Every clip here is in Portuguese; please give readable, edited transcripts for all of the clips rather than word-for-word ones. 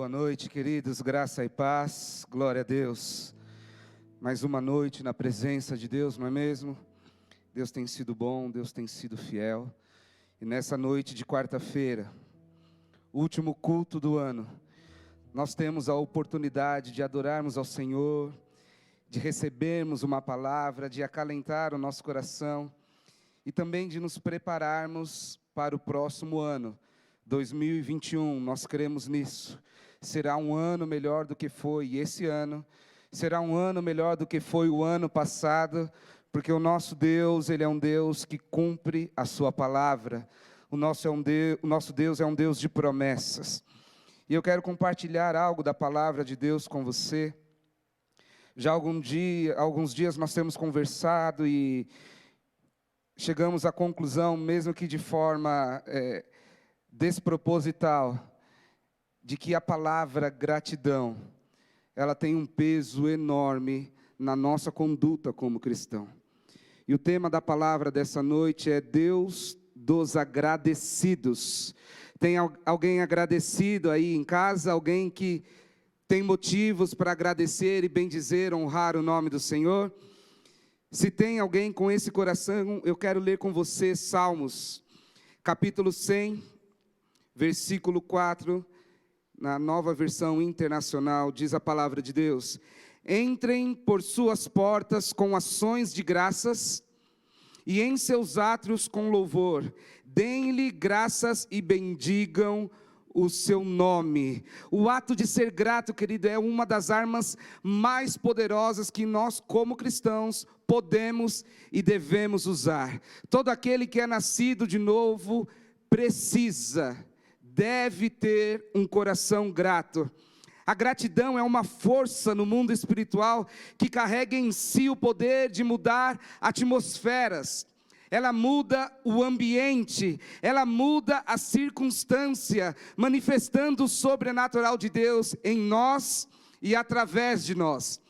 Boa noite, queridos, graça e paz, glória a Deus. Mais uma noite na presença de Deus, não é mesmo? Deus tem sido bom, Deus tem sido fiel. E nessa noite de quarta-feira, último culto do ano, nós temos a oportunidade de adorarmos ao Senhor, de recebermos uma palavra, de acalentar o nosso coração e também de nos prepararmos para o próximo ano, 2021, nós cremos nisso. Será um ano melhor do que foi esse ano, será um ano melhor do que foi o ano passado, porque o nosso Deus, Ele é um Deus que cumpre a sua palavra. O nosso Deus é um Deus de promessas. E eu quero compartilhar algo da palavra de Deus com você. Já alguns dias nós temos conversado e chegamos à conclusão, mesmo que de forma desproposital, de que a palavra gratidão, ela tem um peso enorme na nossa conduta como cristão. E o tema da palavra dessa noite é Deus dos agradecidos. Tem alguém agradecido aí em casa? Alguém que tem motivos para agradecer e bendizer, honrar o nome do Senhor? Se tem alguém com esse coração, eu quero ler com você Salmos, capítulo 100, versículo 4, na Nova Versão Internacional, diz a palavra de Deus: entrem por suas portas com ações de graças, e em seus átrios com louvor, deem-lhe graças e bendigam o seu nome. O ato de ser grato, querido, é uma das armas mais poderosas que nós, como cristãos, podemos e devemos usar. Todo aquele que é nascido de novo deve ter um coração grato. A gratidão é uma força no mundo espiritual que carrega em si o poder de mudar atmosferas. Ela muda o ambiente, ela muda a circunstância, manifestando o sobrenatural de Deus em nós e através de nós.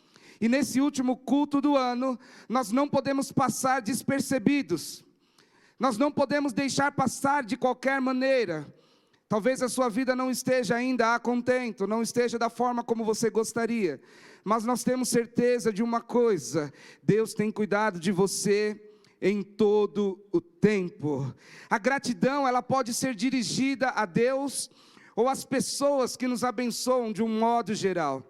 E nesse último culto do ano, nós não podemos passar despercebidos. Nós não podemos deixar passar de qualquer maneira. Talvez a sua vida não esteja ainda a contento, não esteja da forma como você gostaria. Mas nós temos certeza de uma coisa: Deus tem cuidado de você em todo o tempo. A gratidão, ela pode ser dirigida a Deus ou às pessoas que nos abençoam de um modo geral.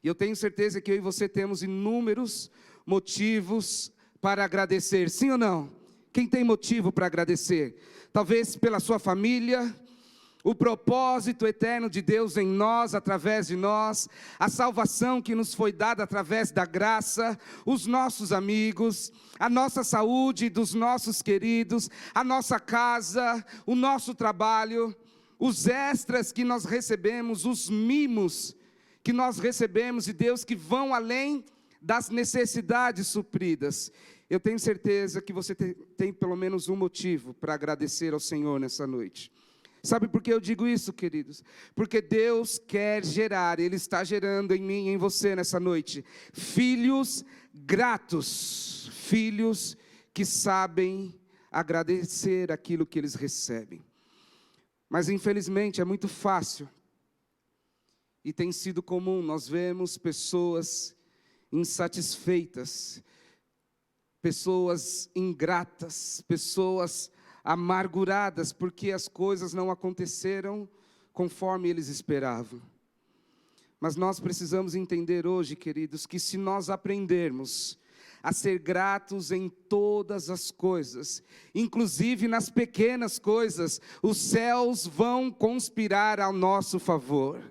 E eu tenho certeza que eu e você temos inúmeros motivos para agradecer, sim ou não? Quem tem motivo para agradecer? Talvez pela sua família, o propósito eterno de Deus em nós, através de nós, a salvação que nos foi dada através da graça, os nossos amigos, a nossa saúde dos nossos queridos, a nossa casa, o nosso trabalho, os extras que nós recebemos, os mimos que nós recebemos de Deus, que vão além das necessidades supridas. Eu tenho certeza que você tem pelo menos um motivo para agradecer ao Senhor nessa noite. Sabe por que eu digo isso, queridos? Porque Deus quer gerar, Ele está gerando em mim e em você nessa noite, filhos gratos, filhos que sabem agradecer aquilo que eles recebem. Mas infelizmente é muito fácil, e tem sido comum, nós vemos pessoas insatisfeitas, pessoas ingratas, pessoas amarguradas, porque as coisas não aconteceram conforme eles esperavam. Mas nós precisamos entender hoje, queridos, que se nós aprendermos a ser gratos em todas as coisas, inclusive nas pequenas coisas, os céus vão conspirar ao nosso favor.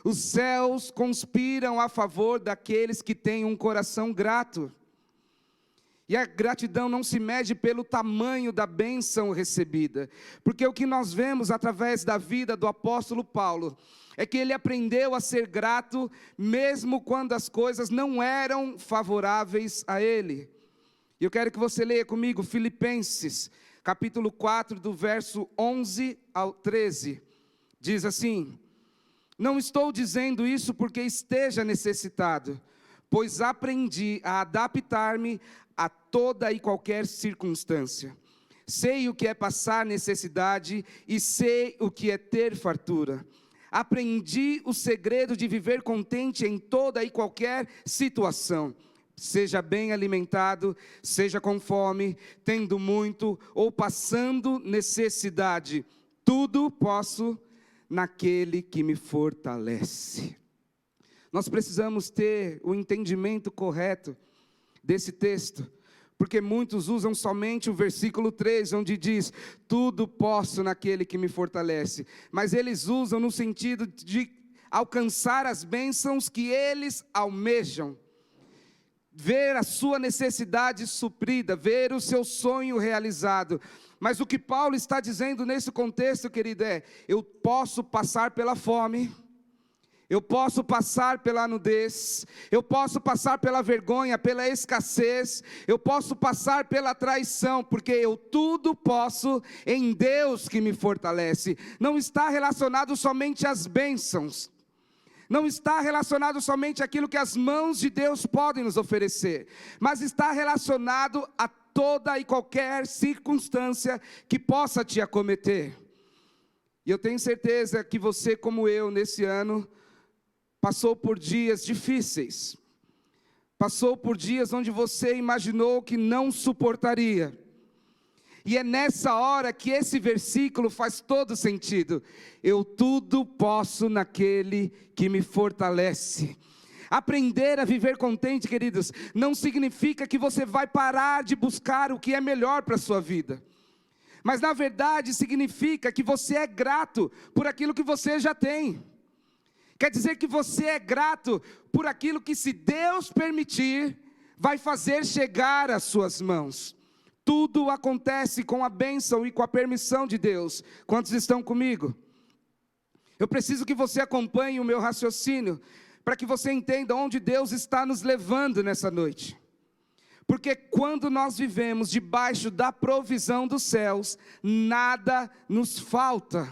Os céus conspiram a favor daqueles que têm um coração grato. E a gratidão não se mede pelo tamanho da bênção recebida, porque o que nós vemos através da vida do apóstolo Paulo, é que ele aprendeu a ser grato, mesmo quando as coisas não eram favoráveis a ele. E eu quero que você leia comigo Filipenses, capítulo 4, do verso 11 ao 13, diz assim: não estou dizendo isso porque esteja necessitado, pois aprendi a adaptar-me a toda e qualquer circunstância. Sei o que é passar necessidade e sei o que é ter fartura. Aprendi o segredo de viver contente em toda e qualquer situação. Seja bem alimentado, seja com fome, tendo muito ou passando necessidade. Tudo posso naquele que me fortalece. Nós precisamos ter o entendimento correto desse texto, porque muitos usam somente o versículo 3, onde diz, tudo posso naquele que me fortalece, mas eles usam no sentido de alcançar as bênçãos que eles almejam, ver a sua necessidade suprida, ver o seu sonho realizado. Mas o que Paulo está dizendo nesse contexto, querido, eu posso passar pela fome, eu posso passar pela nudez, eu posso passar pela vergonha, pela escassez, eu posso passar pela traição, porque eu tudo posso em Deus que me fortalece. Não está relacionado somente às bênçãos, não está relacionado somente àquilo que as mãos de Deus podem nos oferecer, mas está relacionado a toda e qualquer circunstância que possa te acometer. E eu tenho certeza que você, como eu, nesse ano, passou por dias difíceis, passou por dias onde você imaginou que não suportaria, e é nessa hora que esse versículo faz todo sentido. Eu tudo posso naquele que me fortalece. Aprender a viver contente, queridos, não significa que você vai parar de buscar o que é melhor para a sua vida, mas na verdade significa que você é grato por aquilo que você já tem. Quer dizer que você é grato por aquilo que, se Deus permitir, vai fazer chegar às suas mãos. Tudo acontece com a bênção e com a permissão de Deus. Quantos estão comigo? Eu preciso que você acompanhe o meu raciocínio, para que você entenda onde Deus está nos levando nessa noite. Porque quando nós vivemos debaixo da provisão dos céus, nada nos falta.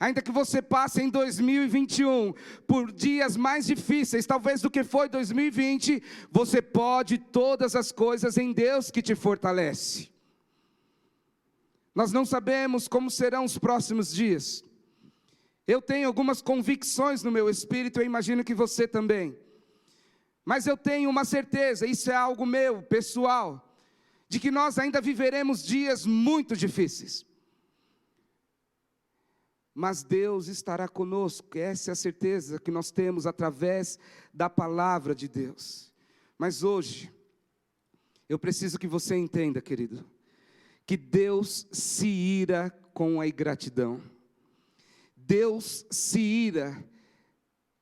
Ainda que você passe em 2021 por dias mais difíceis, talvez do que foi 2020, você pode todas as coisas em Deus que te fortalece. Nós não sabemos como serão os próximos dias. Eu tenho algumas convicções no meu espírito, eu imagino que você também. Mas eu tenho uma certeza, isso é algo meu, pessoal, de que nós ainda viveremos dias muito difíceis. Mas Deus estará conosco, essa é a certeza que nós temos através da palavra de Deus. Mas hoje, eu preciso que você entenda, querido, que Deus se ira com a ingratidão. Deus se ira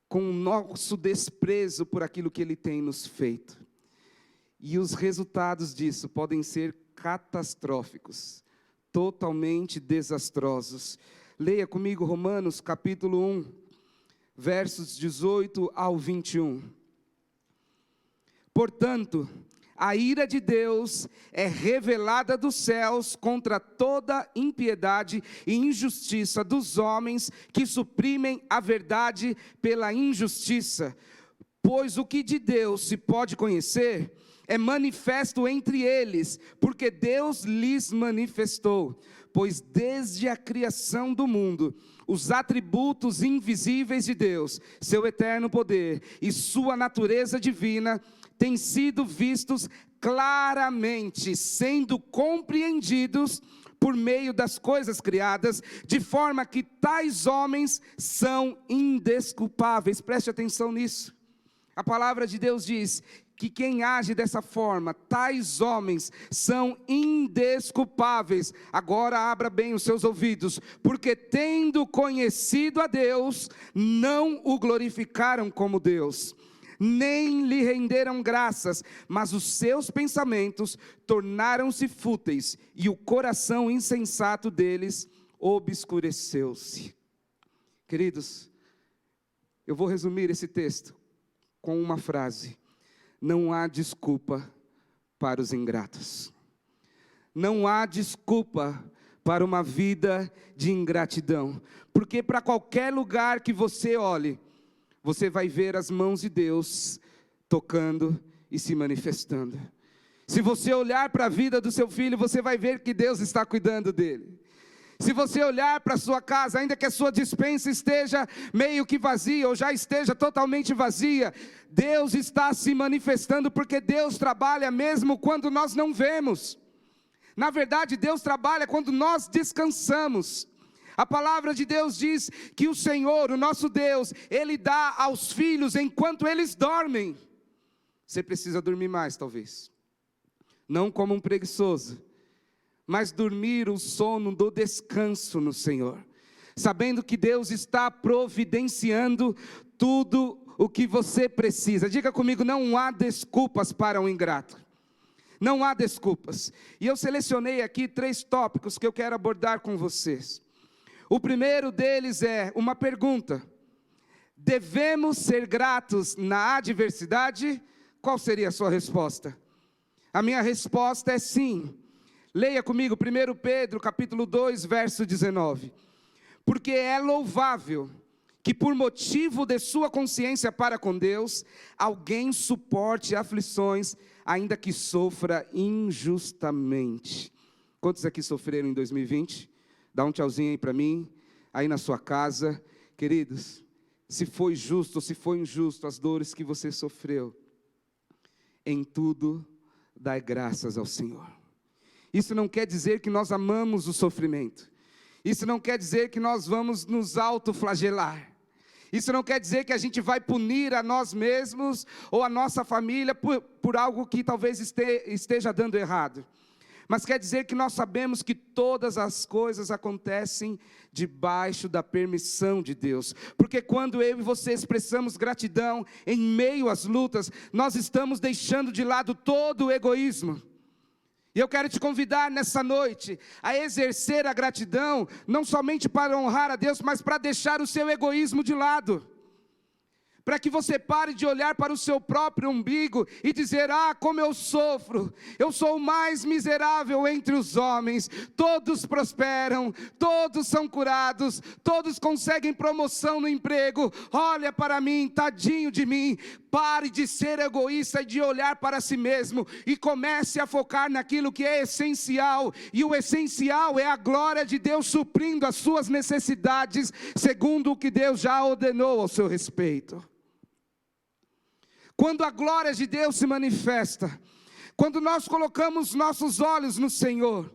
com o nosso desprezo por aquilo que Ele tem nos feito. E os resultados disso podem ser catastróficos, totalmente desastrosos. Leia comigo Romanos capítulo 1, versos 18 ao 21. Portanto, a ira de Deus é revelada dos céus contra toda impiedade e injustiça dos homens que suprimem a verdade pela injustiça. Pois o que de Deus se pode conhecer é manifesto entre eles, porque Deus lhes manifestou. Pois desde a criação do mundo, os atributos invisíveis de Deus, seu eterno poder e sua natureza divina, têm sido vistos claramente, sendo compreendidos por meio das coisas criadas, de forma que tais homens são indesculpáveis. Preste atenção nisso. A palavra de Deus diz que quem age dessa forma, tais homens são indesculpáveis. Agora abra bem os seus ouvidos, porque tendo conhecido a Deus, não o glorificaram como Deus, nem lhe renderam graças, mas os seus pensamentos tornaram-se fúteis, e o coração insensato deles obscureceu-se. Queridos, eu vou resumir esse texto com uma frase: não há desculpa para os ingratos. Não há desculpa para uma vida de ingratidão, porque para qualquer lugar que você olhe, você vai ver as mãos de Deus tocando e se manifestando. Se você olhar para a vida do seu filho, você vai ver que Deus está cuidando dele. Se você olhar para a sua casa, ainda que a sua despensa esteja meio que vazia, ou já esteja totalmente vazia, Deus está se manifestando, porque Deus trabalha mesmo quando nós não vemos. Na verdade, Deus trabalha quando nós descansamos. A palavra de Deus diz que o Senhor, o nosso Deus, Ele dá aos filhos enquanto eles dormem. Você precisa dormir mais, talvez. Não como um preguiçoso, mas dormir o sono do descanso no Senhor, sabendo que Deus está providenciando tudo o que você precisa. Diga comigo, não há desculpas para um ingrato. Não há desculpas. E eu selecionei aqui 3 tópicos que eu quero abordar com vocês. O primeiro deles é uma pergunta: devemos ser gratos na adversidade? Qual seria a sua resposta? A minha resposta é sim. Leia comigo 1 Pedro capítulo 2, verso 19. Porque é louvável que por motivo de sua consciência para com Deus, alguém suporte aflições, ainda que sofra injustamente. Quantos aqui sofreram em 2020? Dá um tchauzinho aí para mim, aí na sua casa. Queridos, se foi justo ou se foi injusto as dores que você sofreu, em tudo dai graças ao Senhor. Isso não quer dizer que nós amamos o sofrimento. Isso não quer dizer que nós vamos nos autoflagelar. Isso não quer dizer que a gente vai punir a nós mesmos ou a nossa família por algo que talvez esteja dando errado. Mas quer dizer que nós sabemos que todas as coisas acontecem debaixo da permissão de Deus. Porque quando eu e você expressamos gratidão em meio às lutas, nós estamos deixando de lado todo o egoísmo. E eu quero te convidar nessa noite a exercer a gratidão, não somente para honrar a Deus, mas para deixar o seu egoísmo de lado. Para que você pare de olhar para o seu próprio umbigo e dizer: ah, como eu sofro, eu sou o mais miserável entre os homens, todos prosperam, todos são curados, todos conseguem promoção no emprego, olha para mim, tadinho de mim. Pare de ser egoísta e de olhar para si mesmo, e comece a focar naquilo que é essencial, e o essencial é a glória de Deus suprindo as suas necessidades, segundo o que Deus já ordenou ao seu respeito. Quando a glória de Deus se manifesta, quando nós colocamos nossos olhos no Senhor,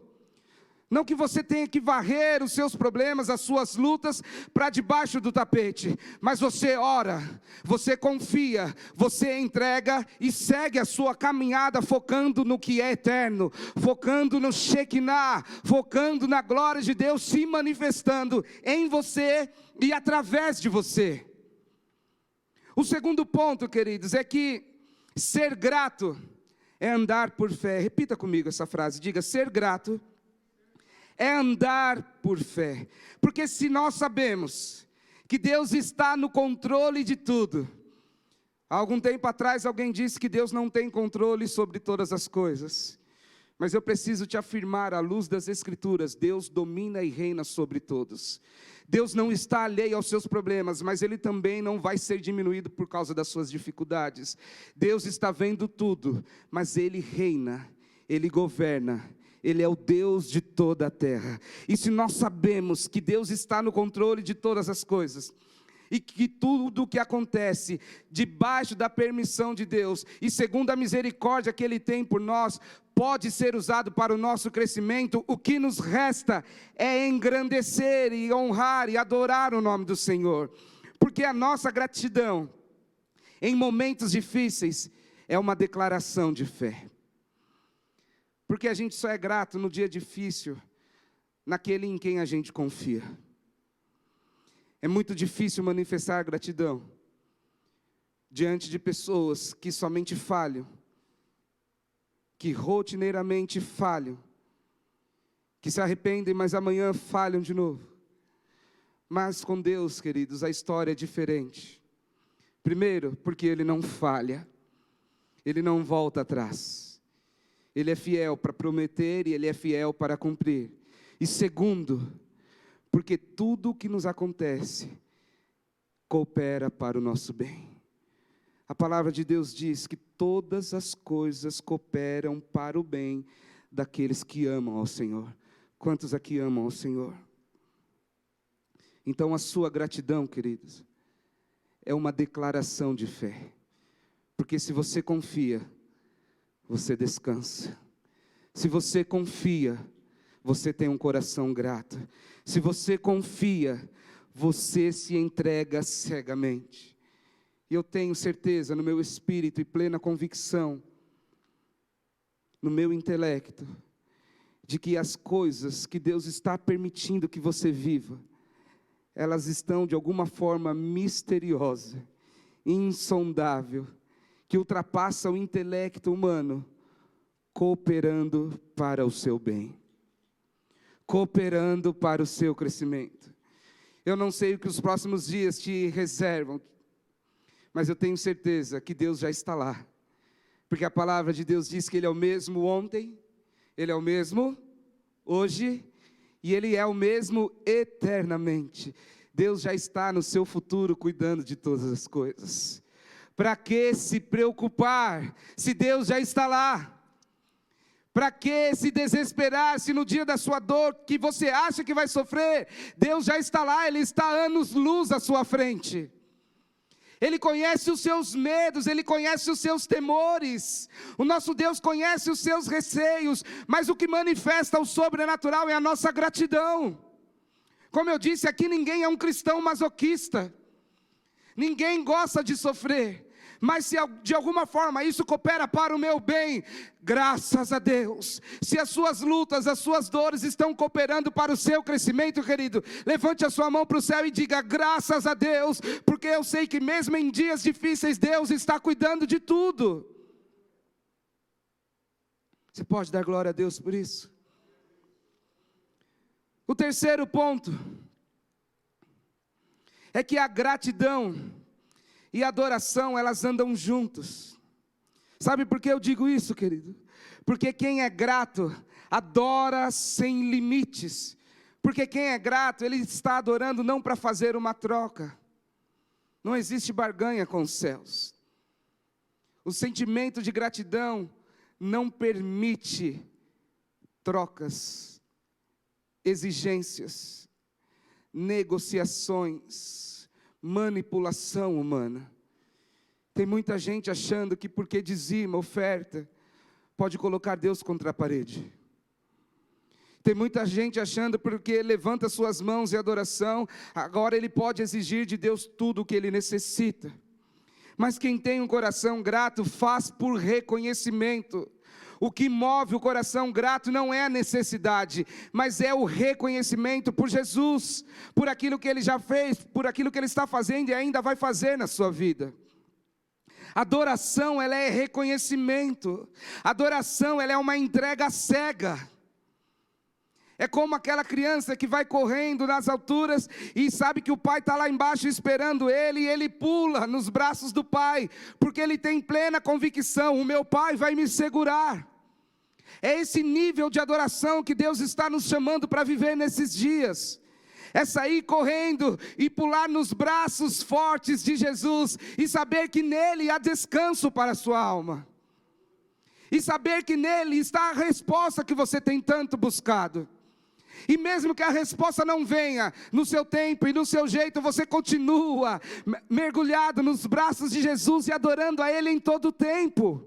não que você tenha que varrer os seus problemas, as suas lutas para debaixo do tapete, mas você ora, você confia, você entrega e segue a sua caminhada focando no que é eterno, focando no Shekinah, focando na glória de Deus se manifestando em você e através de você. O segundo ponto, queridos, é que ser grato é andar por fé. Repita comigo essa frase, diga: ser grato é andar por fé. Porque se nós sabemos que Deus está no controle de tudo. Há algum tempo atrás alguém disse que Deus não tem controle sobre todas as coisas. Mas eu preciso te afirmar, à luz das Escrituras, Deus domina e reina sobre todos. Deus não está alheio aos seus problemas, mas Ele também não vai ser diminuído por causa das suas dificuldades. Deus está vendo tudo, mas Ele reina, Ele governa. Ele é o Deus de toda a terra. E se nós sabemos que Deus está no controle de todas as coisas, e que tudo o que acontece debaixo da permissão de Deus, e segundo a misericórdia que Ele tem por nós, pode ser usado para o nosso crescimento, o que nos resta é engrandecer e honrar e adorar o nome do Senhor. Porque a nossa gratidão, em momentos difíceis, é uma declaração de fé. Porque a gente só é grato no dia difícil, naquele em quem a gente confia. É muito difícil manifestar gratidão diante de pessoas que somente falham, que rotineiramente falham, que se arrependem, mas amanhã falham de novo. Mas com Deus, queridos, a história é diferente. Primeiro, porque Ele não falha, Ele não volta atrás. Ele é fiel para prometer e Ele é fiel para cumprir. E segundo, porque tudo o que nos acontece coopera para o nosso bem. A palavra de Deus diz que todas as coisas cooperam para o bem daqueles que amam ao Senhor. Quantos aqui amam ao Senhor? Então a sua gratidão, queridos, é uma declaração de fé. Porque se você confia, você descansa. Se você confia, você tem um coração grato. Se você confia, você se entrega cegamente. E eu tenho certeza no meu espírito e plena convicção, no meu intelecto, de que as coisas que Deus está permitindo que você viva, elas estão de alguma forma misteriosa, insondável, que ultrapassa o intelecto humano, cooperando para o seu bem, cooperando para o seu crescimento. Eu não sei o que os próximos dias te reservam, mas eu tenho certeza que Deus já está lá, porque a palavra de Deus diz que Ele é o mesmo ontem, Ele é o mesmo hoje, e Ele é o mesmo eternamente. Deus já está no seu futuro cuidando de todas as coisas. Para que se preocupar, se Deus já está lá? Para que se desesperar, se no dia da sua dor, que você acha que vai sofrer, Deus já está lá, Ele está anos-luz à sua frente. Ele conhece os seus medos, Ele conhece os seus temores. O nosso Deus conhece os seus receios, mas o que manifesta o sobrenatural é a nossa gratidão. Como eu disse, aqui ninguém é um cristão masoquista. Ninguém gosta de sofrer. Mas se de alguma forma isso coopera para o meu bem, graças a Deus. Se as suas lutas, as suas dores estão cooperando para o seu crescimento, querido, levante a sua mão para o céu e diga graças a Deus, porque eu sei que mesmo em dias difíceis, Deus está cuidando de tudo. Você pode dar glória a Deus por isso? O terceiro ponto é que a gratidão e a adoração, elas andam juntos. Sabe por que eu digo isso, querido? Porque quem é grato, adora sem limites. Porque quem é grato, ele está adorando não para fazer uma troca. Não existe barganha com os céus. O sentimento de gratidão não permite trocas, exigências, negociações, manipulação humana. Tem muita gente achando que porque dizima, oferta, pode colocar Deus contra a parede. Tem muita gente achando porque levanta suas mãos em adoração, agora ele pode exigir de Deus tudo o que ele necessita. Mas quem tem um coração grato faz por reconhecimento. O que move o coração grato não é a necessidade, mas é o reconhecimento por Jesus, por aquilo que Ele já fez, por aquilo que Ele está fazendo e ainda vai fazer na sua vida. Adoração, ela é reconhecimento. Adoração, ela é uma entrega cega. É como aquela criança que vai correndo nas alturas e sabe que o pai está lá embaixo esperando ele, e ele pula nos braços do pai, porque ele tem plena convicção, o meu pai vai me segurar. É esse nível de adoração que Deus está nos chamando para viver nesses dias. É sair correndo e pular nos braços fortes de Jesus, e saber que nele há descanso para a sua alma. E saber que nele está a resposta que você tem tanto buscado. E mesmo que a resposta não venha no seu tempo e no seu jeito, você continua mergulhado nos braços de Jesus e adorando a Ele em todo o tempo.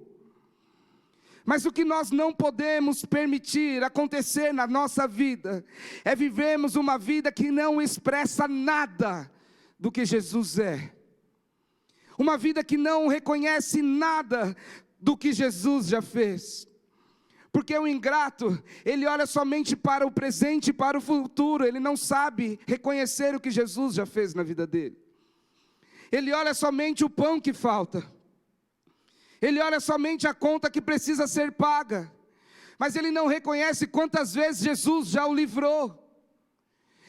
Mas o que nós não podemos permitir acontecer na nossa vida é vivermos uma vida que não expressa nada do que Jesus é. Uma vida que não reconhece nada do que Jesus já fez. Porque o ingrato, ele olha somente para o presente e para o futuro, ele não sabe reconhecer o que Jesus já fez na vida dele. Ele olha somente o pão que falta, ele olha somente a conta que precisa ser paga, mas ele não reconhece quantas vezes Jesus já o livrou.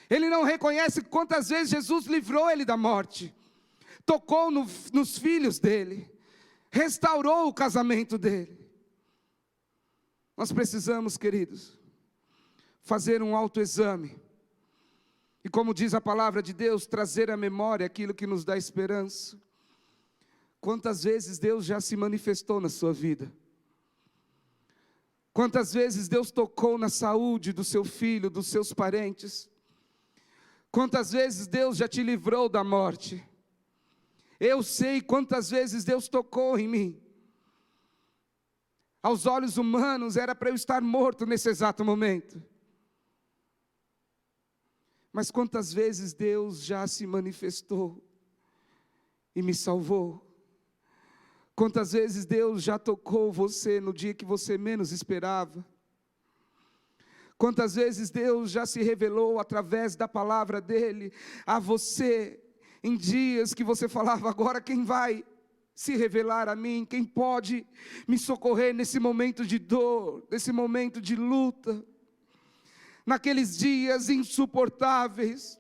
Ele não reconhece quantas vezes Jesus livrou ele da morte, tocou nos filhos dele, restaurou o casamento dele. Nós precisamos, queridos, fazer um autoexame. E como diz a palavra de Deus, trazer à memória aquilo que nos dá esperança. Quantas vezes Deus já se manifestou na sua vida? Quantas vezes Deus tocou na saúde do seu filho, dos seus parentes? Quantas vezes Deus já te livrou da morte? Eu sei quantas vezes Deus tocou em mim. Aos olhos humanos era para eu estar morto nesse exato momento. Mas quantas vezes Deus já se manifestou e me salvou? Quantas vezes Deus já tocou você no dia que você menos esperava? Quantas vezes Deus já se revelou através da palavra dEle a você, em dias que você falava, agora quem vai se revelar a mim? Quem pode me socorrer nesse momento de dor, nesse momento de luta? Naqueles dias insuportáveis,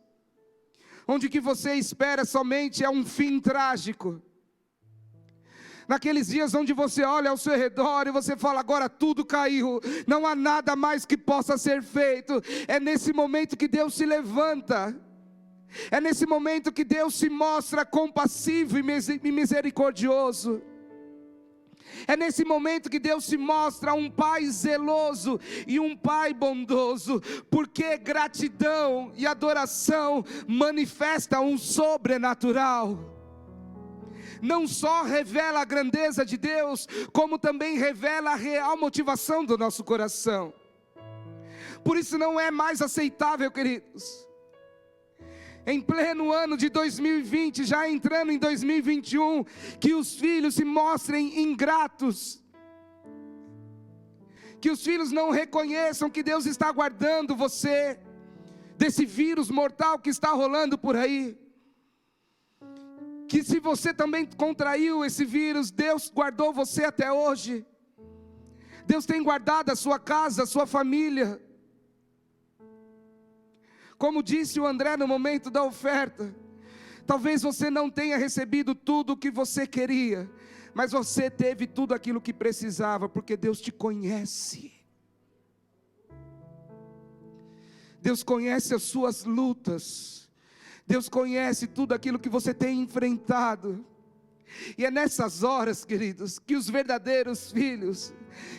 onde que você espera somente é um fim trágico. Naqueles dias onde você olha ao seu redor e você fala, agora tudo caiu, não há nada mais que possa ser feito. É nesse momento que Deus se levanta. É nesse momento que Deus se mostra compassivo e misericordioso. É nesse momento que Deus se mostra um pai zeloso e um pai bondoso, porque gratidão e adoração manifestam um sobrenatural. Não só revela a grandeza de Deus, como também revela a real motivação do nosso coração. Por isso não é mais aceitável, queridos, em pleno ano de 2020, já entrando em 2021, que os filhos se mostrem ingratos, que os filhos não reconheçam que Deus está guardando você desse vírus mortal que está rolando por aí, que se você também contraiu esse vírus, Deus guardou você até hoje, Deus tem guardado a sua casa, a sua família. Como disse o André no momento da oferta, talvez você não tenha recebido tudo o que você queria, mas você teve tudo aquilo que precisava, porque Deus te conhece. Deus conhece as suas lutas, Deus conhece tudo aquilo que você tem enfrentado. E é nessas horas, queridos, que os verdadeiros filhos,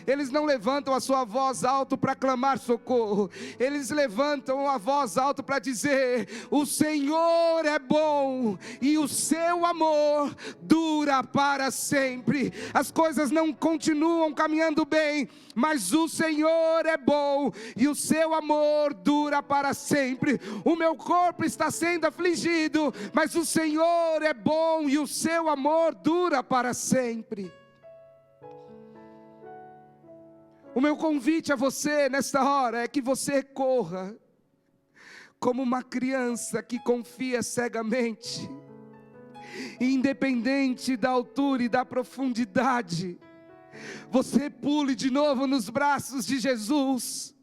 eles não levantam a sua voz alto para clamar socorro, eles levantam a voz alto para dizer, o Senhor é bom, e o seu amor dura para sempre. As coisas não continuam caminhando bem, mas o Senhor é bom, e o seu amor dura para sempre. O meu corpo está sendo afligido, mas o Senhor é bom, e o seu amor dura para sempre. O meu convite a você nesta hora é que você corra como uma criança que confia cegamente, independente da altura e da profundidade. Você pule de novo nos braços de Jesus,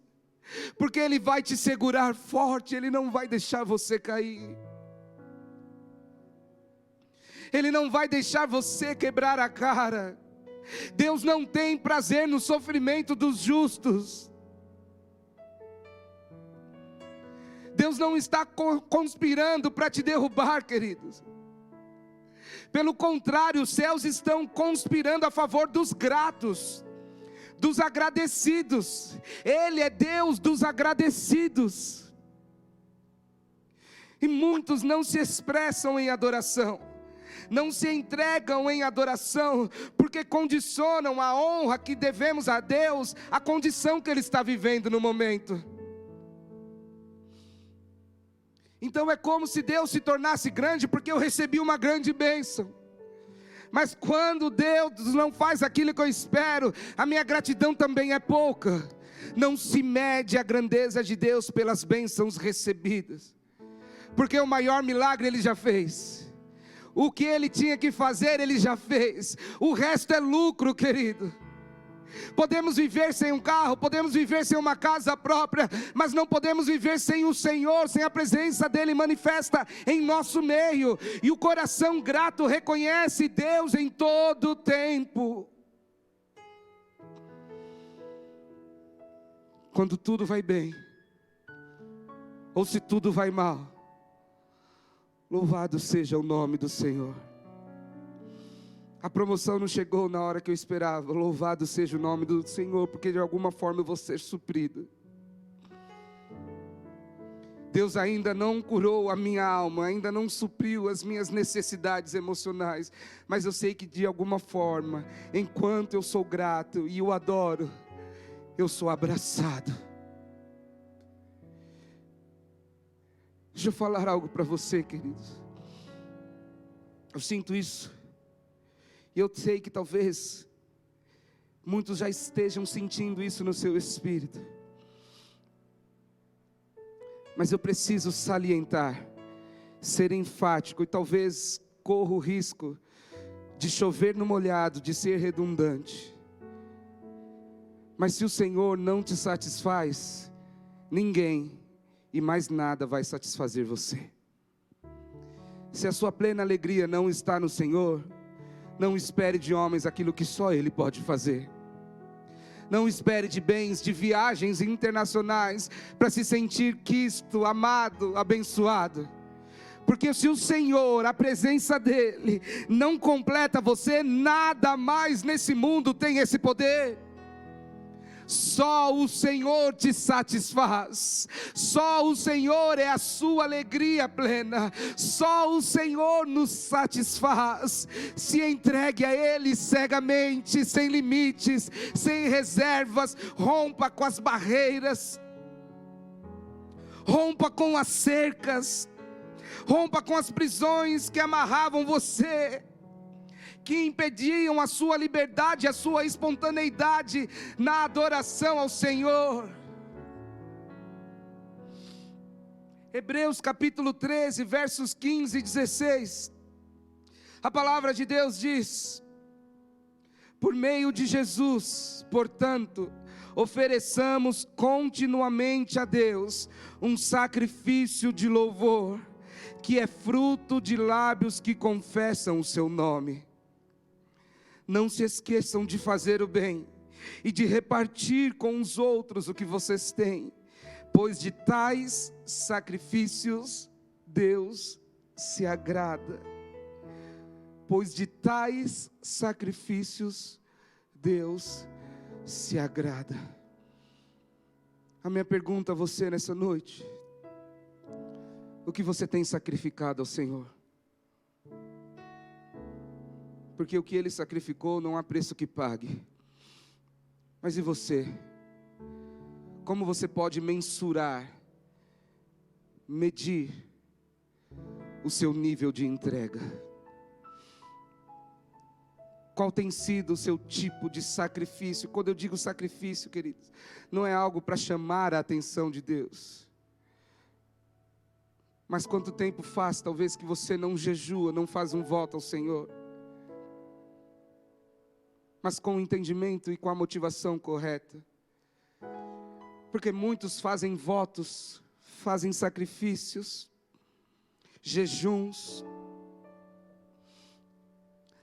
porque Ele vai te segurar forte, Ele não vai deixar você cair. Ele não vai deixar você quebrar a cara. Deus não tem prazer no sofrimento dos justos. Deus não está conspirando para te derrubar, queridos. Pelo contrário, os céus estão conspirando a favor dos gratos, dos agradecidos. Ele é Deus dos agradecidos. E muitos não se expressam em adoração, não se entregam em adoração, porque condicionam a honra que devemos a Deus, a condição que Ele está vivendo no momento. Então é como se Deus se tornasse grande, porque eu recebi uma grande bênção. Mas quando Deus não faz aquilo que eu espero, a minha gratidão também é pouca. Não se mede a grandeza de Deus pelas bênçãos recebidas, porque o maior milagre Ele já fez. O que Ele tinha que fazer, Ele já fez. O resto é lucro, querido. Podemos viver sem um carro, podemos viver sem uma casa própria, mas não podemos viver sem o Senhor, sem a presença dEle manifesta em nosso meio. E o coração grato reconhece Deus em todo o tempo. Quando tudo vai bem, ou se tudo vai mal, louvado seja o nome do Senhor. A promoção não chegou na hora que eu esperava. Louvado seja o nome do Senhor, porque de alguma forma eu vou ser suprido. Deus ainda não curou a minha alma, ainda não supriu as minhas necessidades emocionais, mas eu sei que de alguma forma, enquanto eu sou grato e o adoro, eu sou abraçado. Deixa eu falar algo para você, queridos. Eu sinto isso, e eu sei que talvez muitos já estejam sentindo isso no seu espírito. Mas eu preciso salientar, ser enfático, e talvez corra o risco de chover no molhado, de ser redundante. Mas se o Senhor não te satisfaz, ninguém e mais nada vai satisfazer você. Se a sua plena alegria não está no Senhor, não espere de homens aquilo que só Ele pode fazer. Não espere de bens, de viagens internacionais, para se sentir quisto, amado, abençoado. Porque se o Senhor, a presença dEle, não completa você, nada mais nesse mundo tem esse poder. Só o Senhor te satisfaz, só o Senhor é a sua alegria plena, só o Senhor nos satisfaz. Se entregue a Ele cegamente, sem limites, sem reservas, rompa com as barreiras, rompa com as cercas, rompa com as prisões que amarravam você, que impediam a sua liberdade, a sua espontaneidade na adoração ao Senhor. Hebreus capítulo 13, versos 15 e 16, a palavra de Deus diz: por meio de Jesus, portanto, ofereçamos continuamente a Deus um sacrifício de louvor, que é fruto de lábios que confessam o seu nome. Não se esqueçam de fazer o bem e de repartir com os outros o que vocês têm, pois de tais sacrifícios Deus se agrada. Pois de tais sacrifícios Deus se agrada. A minha pergunta a você nessa noite: o que você tem sacrificado ao Senhor? Porque o que Ele sacrificou não há preço que pague. Mas e você? Como você pode mensurar, medir o seu nível de entrega? Qual tem sido o seu tipo de sacrifício? Quando eu digo sacrifício, queridos, não é algo para chamar a atenção de Deus. Mas quanto tempo faz, talvez, que você não jejua, não faz um voto ao Senhor? Mas com o entendimento e com a motivação correta. Porque muitos fazem votos, fazem sacrifícios, jejuns,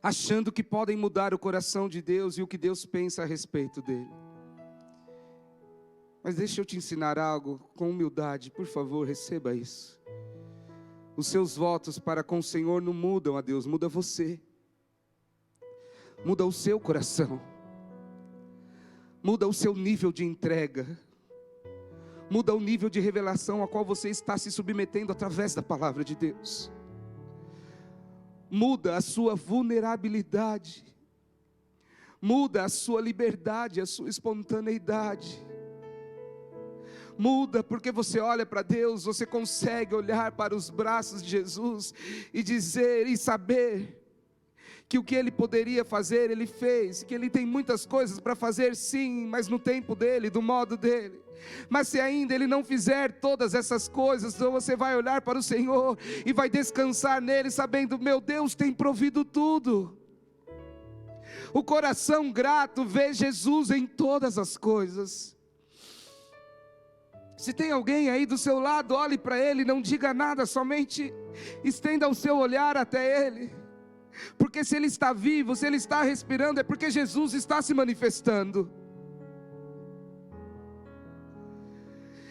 achando que podem mudar o coração de Deus e o que Deus pensa a respeito dele. Mas deixa eu te ensinar algo com humildade, por favor, receba isso. Os seus votos para com o Senhor não mudam a Deus, muda você. Muda o seu coração, muda o seu nível de entrega, muda o nível de revelação a qual você está se submetendo através da palavra de Deus, muda a sua vulnerabilidade, muda a sua liberdade, a sua espontaneidade, muda porque você olha para Deus, você consegue olhar para os braços de Jesus e dizer e saber que o que Ele poderia fazer, Ele fez, que Ele tem muitas coisas para fazer sim, mas no tempo dEle, do modo dEle. Mas se ainda Ele não fizer todas essas coisas, então você vai olhar para o Senhor e vai descansar nele, sabendo, meu Deus tem provido tudo. O coração grato vê Jesus em todas as coisas. Se tem alguém aí do seu lado, olhe para Ele, não diga nada, somente estenda o seu olhar até Ele. Porque se Ele está vivo, se Ele está respirando, é porque Jesus está se manifestando.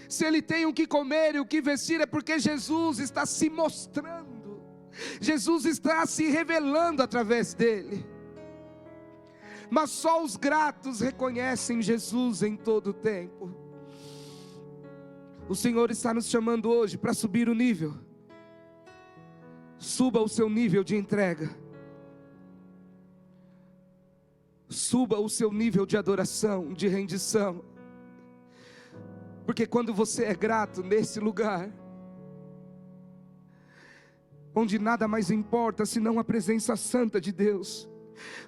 Se Ele tem o que comer e o que vestir, é porque Jesus está se mostrando. Jesus está se revelando através dele. Mas só os gratos reconhecem Jesus em todo o tempo. O Senhor está nos chamando hoje para subir o nível. Suba o seu nível de entrega. Suba o seu nível de adoração, de rendição. Porque quando você é grato nesse lugar, onde nada mais importa senão a presença santa de Deus,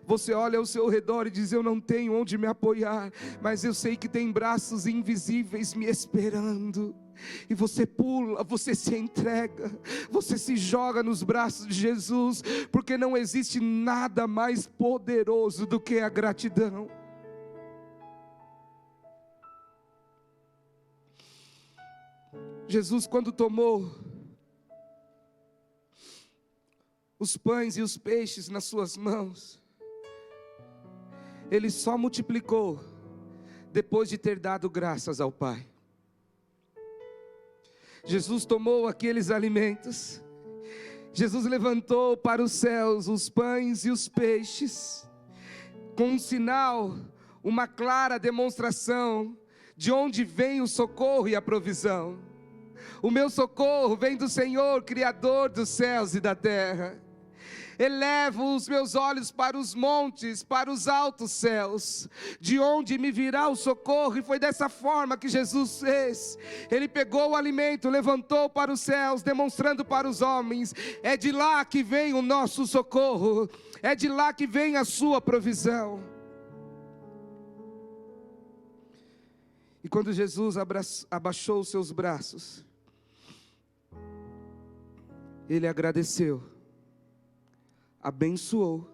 você olha ao seu redor e diz: eu não tenho onde me apoiar, mas eu sei que tem braços invisíveis me esperando. E você pula, você se entrega, você se joga nos braços de Jesus, porque não existe nada mais poderoso do que a gratidão. Jesus, quando tomou os pães e os peixes nas suas mãos, Ele só multiplicou depois de ter dado graças ao Pai. Jesus tomou aqueles alimentos, Jesus levantou para os céus os pães e os peixes, com um sinal, uma clara demonstração de onde vem o socorro e a provisão. O meu socorro vem do Senhor, Criador dos céus e da terra. Elevo os meus olhos para os montes, para os altos céus, de onde me virá o socorro? E foi dessa forma que Jesus fez. Ele pegou o alimento, levantou para os céus, demonstrando para os homens: é de lá que vem o nosso socorro, é de lá que vem a sua provisão. E quando Jesus abaixou os seus braços, Ele agradeceu, abençoou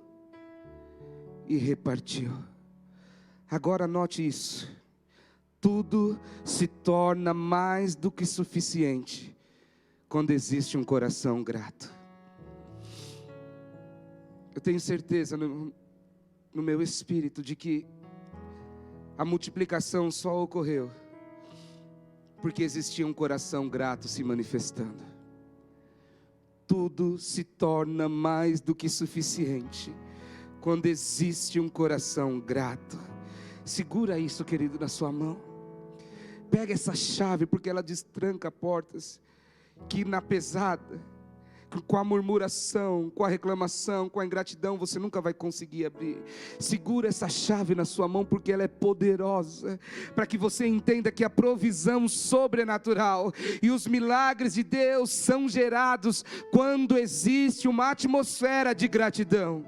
e repartiu. Agora note isso: tudo se torna mais do que suficiente quando existe um coração grato. Eu tenho certeza no meu espírito de que a multiplicação só ocorreu porque existia um coração grato se manifestando. Tudo se torna mais do que suficiente quando existe um coração grato. Segura isso, querido, na sua mão. Pega essa chave, porque ela destranca portas que na pesada, com a murmuração, com a reclamação, com a ingratidão, você nunca vai conseguir abrir. Segura essa chave na sua mão, porque ela é poderosa, para que você entenda que a provisão sobrenatural e os milagres de Deus são gerados quando existe uma atmosfera de gratidão.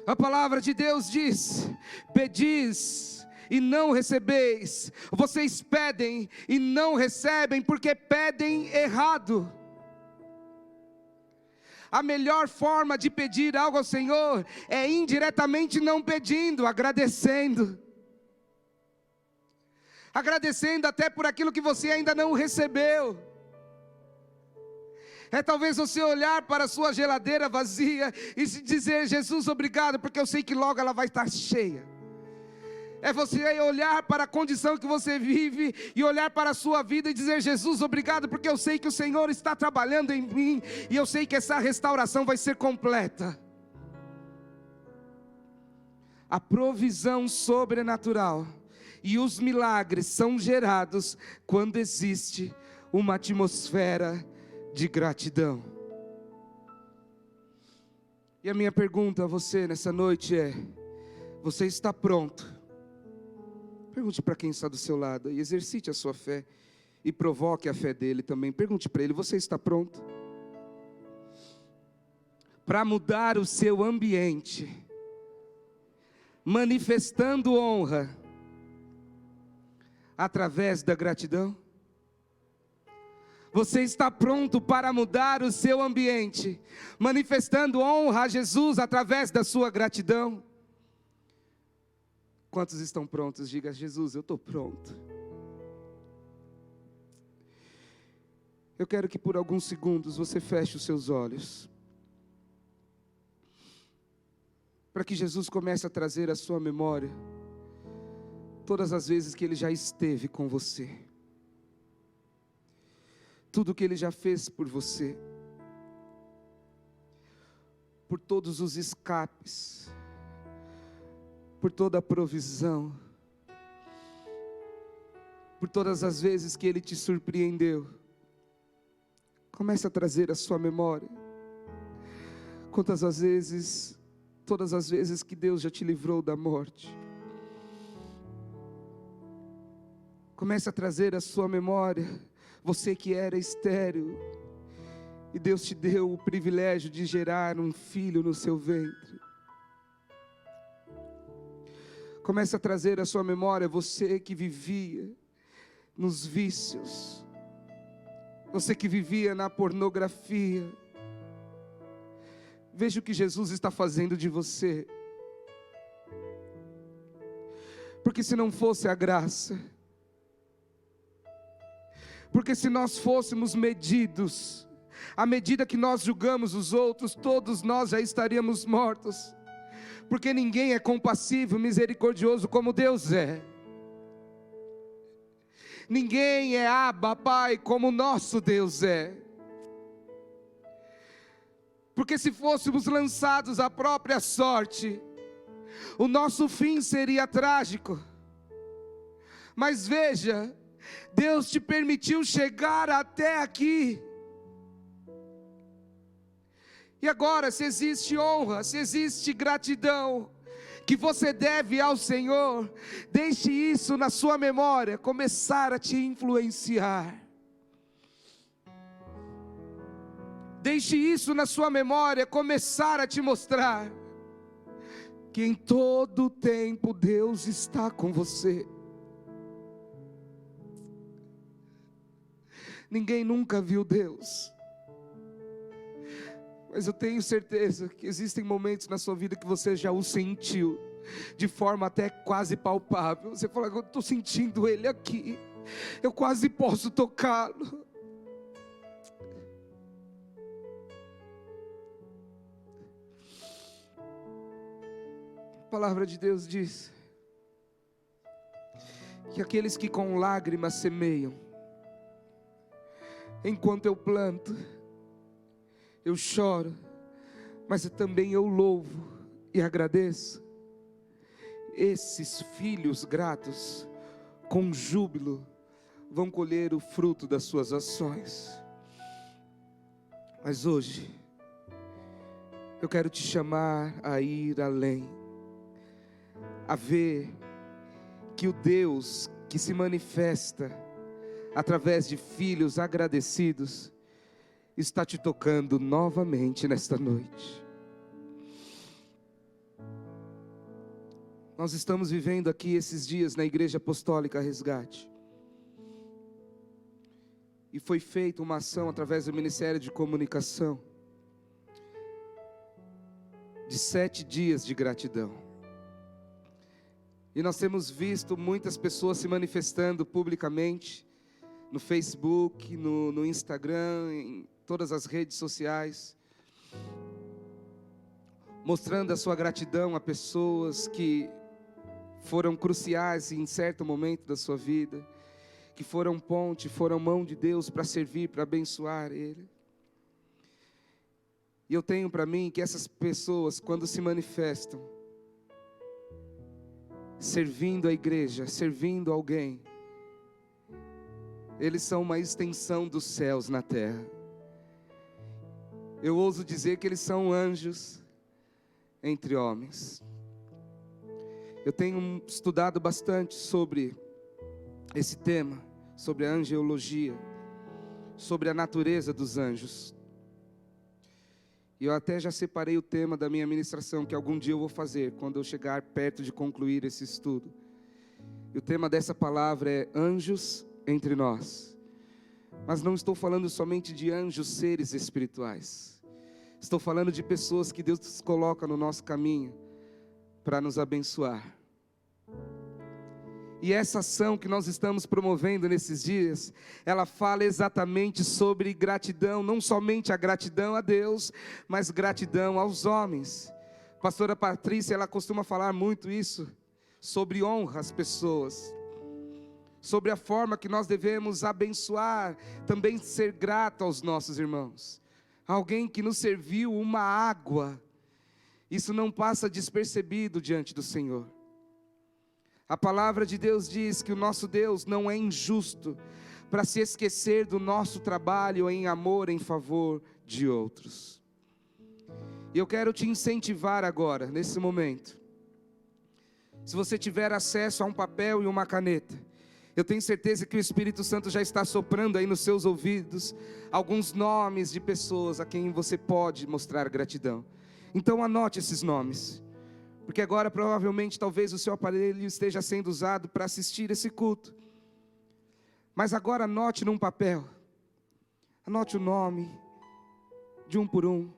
A palavra de Deus diz: pedis e não recebeis. Vocês pedem e não recebem porque pedem errado. A melhor forma de pedir algo ao Senhor é indiretamente não pedindo, agradecendo. Agradecendo até por aquilo que você ainda não recebeu. É talvez você olhar para a sua geladeira vazia e se dizer: Jesus, obrigado, porque eu sei que logo ela vai estar cheia. É você olhar para a condição que você vive e olhar para a sua vida e dizer: Jesus, obrigado, porque eu sei que o Senhor está trabalhando em mim e eu sei que essa restauração vai ser completa. A provisão sobrenatural e os milagres são gerados quando existe uma atmosfera de gratidão. E a minha pergunta a você nessa noite é: você está pronto? Pergunte para quem está do seu lado e exercite a sua fé e provoque a fé dele também. Pergunte para ele: você está pronto para mudar o seu ambiente, manifestando honra através da gratidão? Você está pronto para mudar o seu ambiente, manifestando honra a Jesus através da sua gratidão? Quantos estão prontos? Diga: Jesus, eu estou pronto. Eu quero que por alguns segundos você feche os seus olhos, para que Jesus comece a trazer à sua memória todas as vezes que Ele já esteve com você, tudo que Ele já fez por você, por todos os escapes, por toda a provisão. por todas as vezes que Ele te surpreendeu. Comece a trazer à sua memória todas as vezes que Deus já te livrou da morte. Comece a trazer à sua memória, você que era estéril, e Deus te deu o privilégio de gerar um filho no seu ventre. Comece a trazer à sua memória, você que vivia nos vícios, você que vivia na pornografia. Veja o que Jesus está fazendo de você. Porque se não fosse a graça, porque se nós fôssemos medidos, à medida que nós julgamos os outros, todos nós já estaríamos mortos. Porque ninguém é compassivo, misericordioso como Deus é. Ninguém é Abba, Pai, como nosso Deus é. Porque se fôssemos lançados à própria sorte, o nosso fim seria trágico. Mas veja, Deus te permitiu chegar até aqui. E agora, se existe honra, se existe gratidão que você deve ao Senhor, deixe isso na sua memória começar a te influenciar. Deixe isso na sua memória começar a te mostrar que em todo tempo Deus está com você. Ninguém nunca viu Deus, mas eu tenho certeza que existem momentos na sua vida que você já o sentiu, de forma até quase palpável. Você fala, eu estou sentindo Ele aqui, eu quase posso tocá-lo. A palavra de Deus diz que aqueles que com lágrimas semeiam, enquanto eu planto, eu choro, mas também eu louvo e agradeço. Esses filhos gratos, com júbilo, vão colher o fruto das suas ações. Mas hoje, eu quero te chamar a ir além, a ver que o Deus que se manifesta através de filhos agradecidos está te tocando novamente nesta noite. Nós estamos vivendo aqui esses dias na Igreja Apostólica Resgate, e foi feita uma ação através do Ministério de Comunicação de 7 dias de gratidão. E nós temos visto muitas pessoas se manifestando publicamente, no Facebook, no Instagram, em todas as redes sociais, mostrando a sua gratidão a pessoas que foram cruciais em certo momento da sua vida, que foram ponte, foram mão de Deus para servir, para abençoar Ele. E eu tenho para mim que essas pessoas, quando se manifestam, servindo a igreja, servindo alguém, eles são uma extensão dos céus na terra. Eu ouso dizer que eles são anjos entre homens. Eu tenho estudado bastante sobre esse tema, sobre a angelologia, sobre a natureza dos anjos. E eu até já separei o tema da minha ministração, que algum dia eu vou fazer, quando eu chegar perto de concluir esse estudo. E o tema dessa palavra é anjos entre nós. Mas não estou falando somente de anjos, seres espirituais. Estou falando de pessoas que Deus coloca no nosso caminho para nos abençoar. E essa ação que nós estamos promovendo nesses dias, ela fala exatamente sobre gratidão, não somente a gratidão a Deus, mas gratidão aos homens. Pastora Patrícia, ela costuma falar muito isso, sobre honra às pessoas, sobre a forma que nós devemos abençoar, também ser grato aos nossos irmãos. Alguém que nos serviu uma água, isso não passa despercebido diante do Senhor. A palavra de Deus diz que o nosso Deus não é injusto para se esquecer do nosso trabalho em amor em favor de outros. E eu quero te incentivar agora, nesse momento. Se você tiver acesso a um papel e uma caneta, eu tenho certeza que o Espírito Santo já está soprando aí nos seus ouvidos alguns nomes de pessoas a quem você pode mostrar gratidão. Então anote esses nomes, porque agora provavelmente talvez o seu aparelho esteja sendo usado para assistir esse culto. Mas agora anote num papel, anote o nome de um por um.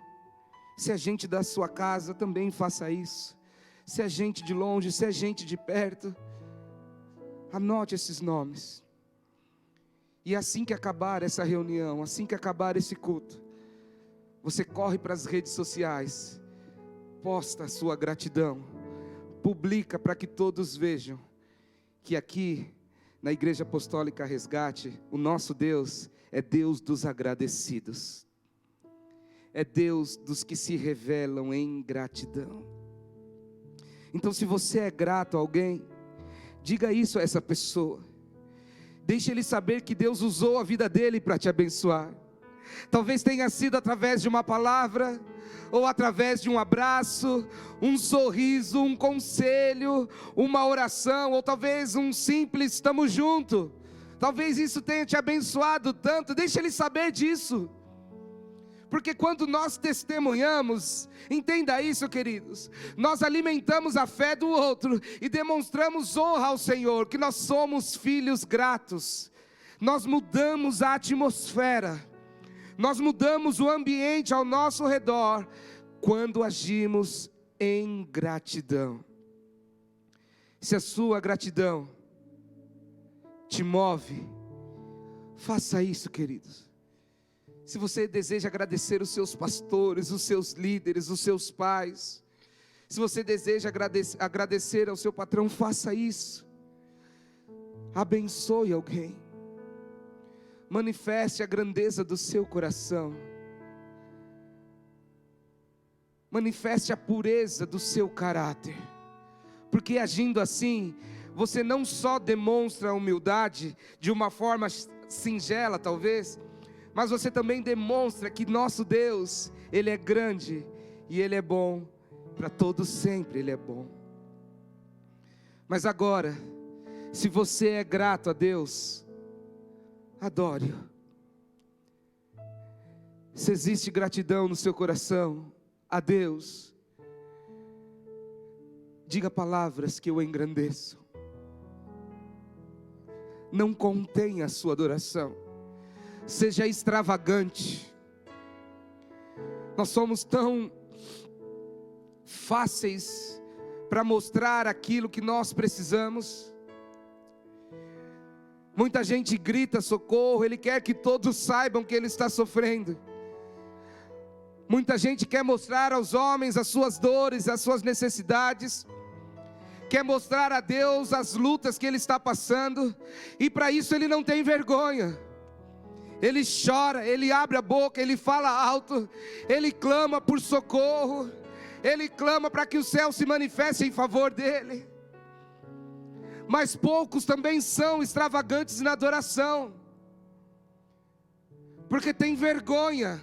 Se é gente da sua casa, também faça isso. Se é gente de longe, se é gente de perto, anote esses nomes. E assim que acabar essa reunião, assim que acabar esse culto, você corre para as redes sociais, posta a sua gratidão, publica para que todos vejam que aqui na Igreja Apostólica Resgate, o nosso Deus é Deus dos agradecidos, é Deus dos que se revelam em gratidão. Então, se você é grato a alguém, diga isso a essa pessoa, deixe ele saber que Deus usou a vida dele para te abençoar. Talvez tenha sido através de uma palavra, ou através de um abraço, um sorriso, um conselho, uma oração, ou talvez um simples estamos juntos. Talvez isso tenha te abençoado tanto, deixe ele saber disso. Porque quando nós testemunhamos, entenda isso, queridos, nós alimentamos a fé do outro e demonstramos honra ao Senhor, que nós somos filhos gratos. Nós mudamos a atmosfera, nós mudamos o ambiente ao nosso redor quando agimos em gratidão. Se a sua gratidão te move, faça isso, queridos. Se você deseja agradecer os seus pastores, os seus líderes, os seus pais, se você deseja agradecer ao seu patrão, faça isso. Abençoe alguém. Manifeste a grandeza do seu coração. Manifeste a pureza do seu caráter. Porque agindo assim, você não só demonstra a humildade de uma forma singela talvez, mas você também demonstra que nosso Deus, Ele é grande e Ele é bom, para todos sempre Ele é bom. Mas agora, se você é grato a Deus, adore-o. Se existe gratidão no seu coração a Deus, diga palavras que eu engrandeço. Não contenha a sua adoração, seja extravagante. Nós somos tão fáceis para mostrar aquilo que nós precisamos. Muita gente grita socorro, ele quer que todos saibam que ele está sofrendo. Muita gente quer mostrar aos homens as suas dores, as suas necessidades, quer mostrar a Deus as lutas que ele está passando, e para isso ele não tem vergonha. Ele chora, ele abre a boca, ele fala alto, ele clama por socorro, ele clama para que o céu se manifeste em favor dele. Mas poucos também são extravagantes na adoração, porque tem vergonha,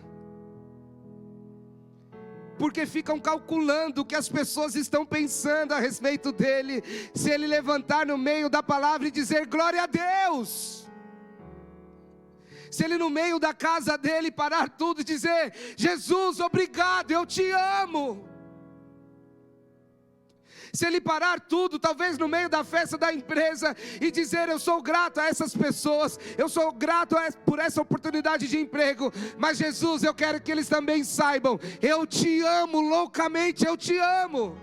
porque ficam calculando o que as pessoas estão pensando a respeito dele, se ele levantar no meio da palavra e dizer glória a Deus, se ele no meio da casa dele parar tudo e dizer Jesus obrigado, eu te amo, se ele parar tudo, talvez no meio da festa da empresa, e dizer eu sou grato a essas pessoas, eu sou grato por essa oportunidade de emprego, mas Jesus, eu quero que eles também saibam, eu te amo loucamente, eu te amo.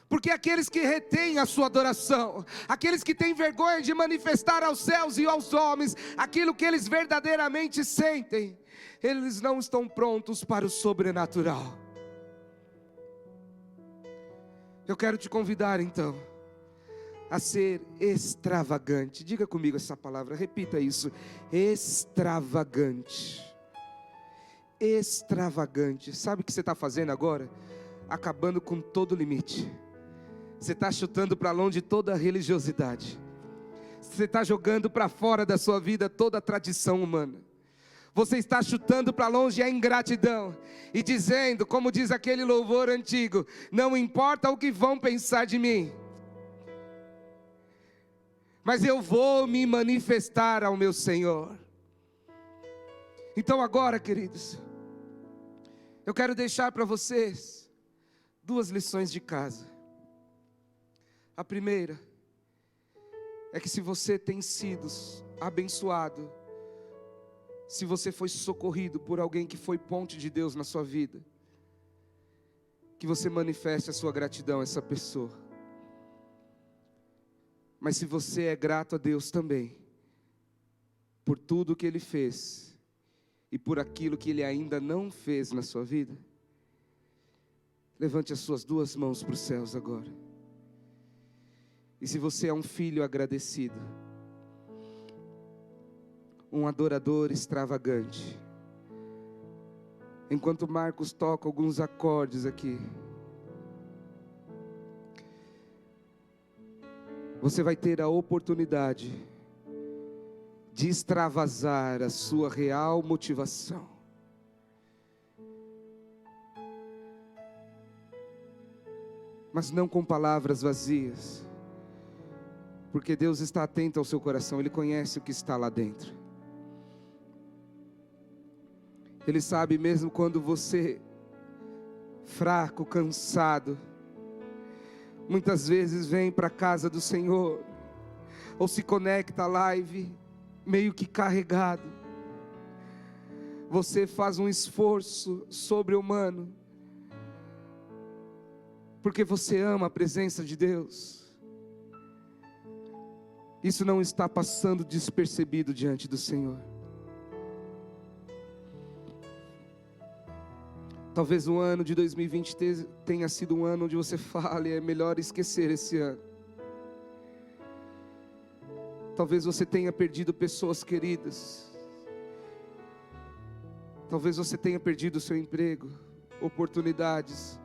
Porque aqueles que retêm a sua adoração, aqueles que têm vergonha de manifestar aos céus e aos homens aquilo que eles verdadeiramente sentem, eles não estão prontos para o sobrenatural. Eu quero te convidar então a ser extravagante. Diga comigo essa palavra, repita isso: extravagante. Extravagante. Sabe o que você está fazendo agora? Acabando com todo limite. Você está chutando para longe toda a religiosidade. Você está jogando para fora da sua vida toda a tradição humana. Você está chutando para longe a ingratidão e dizendo, como diz aquele louvor antigo: não importa o que vão pensar de mim, mas eu vou me manifestar ao meu Senhor. Então agora, queridos, eu quero deixar para vocês 2 lições de casa. A primeira é que se você tem sido abençoado, se você foi socorrido por alguém que foi ponte de Deus na sua vida, que você manifeste a sua gratidão a essa pessoa. Mas se você é grato a Deus também, por tudo que Ele fez, e por aquilo que Ele ainda não fez na sua vida, levante as suas 2 mãos para os céus agora. E se você é um filho agradecido, um adorador extravagante, enquanto Marcos toca alguns acordes aqui, você vai ter a oportunidade de extravasar a sua real motivação. Mas não com palavras vazias, porque Deus está atento ao seu coração, Ele conhece o que está lá dentro. Ele sabe mesmo quando você, fraco, cansado, muitas vezes vem para a casa do Senhor, ou se conecta à live, meio que carregado. Você faz um esforço sobre-humano, porque você ama a presença de Deus. Isso não está passando despercebido diante do Senhor. Talvez o ano de 2020 tenha sido um ano onde você fale: é melhor esquecer esse ano. Talvez você tenha perdido pessoas queridas. Talvez você tenha perdido o seu emprego, oportunidades.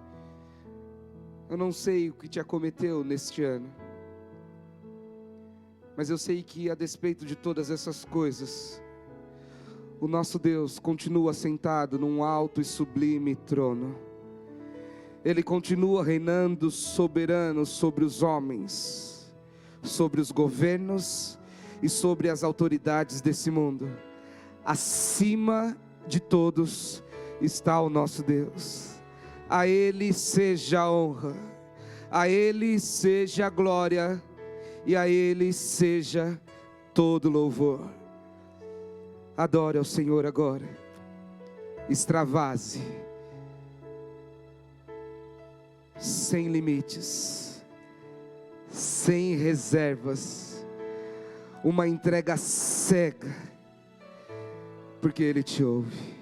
Eu não sei o que te acometeu neste ano, mas eu sei que, a despeito de todas essas coisas, o nosso Deus continua sentado num alto e sublime trono. Ele continua reinando soberano sobre os homens, sobre os governos e sobre as autoridades desse mundo. Acima de todos está o nosso Deus. A Ele seja a honra, a Ele seja a glória, e a Ele seja todo louvor. Adore ao Senhor agora. Extravase, sem limites, sem reservas, uma entrega cega, porque Ele te ouve.